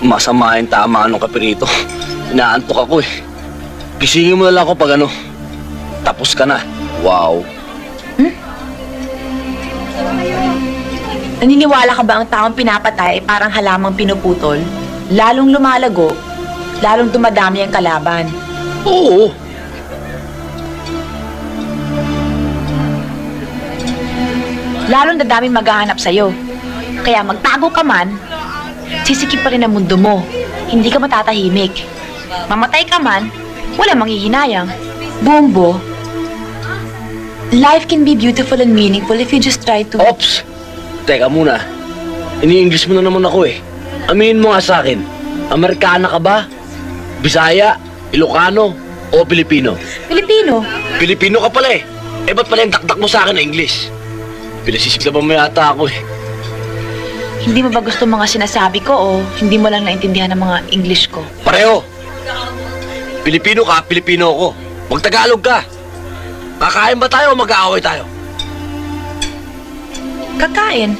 Masama yung tama nung kape rito. Inaantok ako eh. Gisingin mo na lang ako pag tapos ka na. Wow. Naniniwala ka ba ang taong pinapatay ay parang halamang pinuputol? Lalong lumalago, lalong dumadami ang kalaban. Oo. Lalong dadaming maghahanap sa'yo. Kaya magtago ka man, sisikip pa rin ang mundo mo. Hindi ka matatahimik. Mamatay ka man, wala manghihinayang. Bumbo, life can be beautiful and meaningful if you just try to... Ops! Teka muna. Ini-English mo na naman ako eh. Aminin mo nga sa akin. Amerikana ka ba? Bisaya? Ilocano? O Pilipino? Pilipino. Pilipino ka pala eh. Eh ba't pala yung dakdak mo sa akin na English? Pinasisiglaban mo yata ako eh. Hindi mo ba gusto mga sinasabi ko o hindi mo lang naintindihan ang mga English ko? Pareho! Pilipino ka, Pilipino ako. Magtagalog ka. Kakain ba tayo o mag-aaway tayo? Kakain.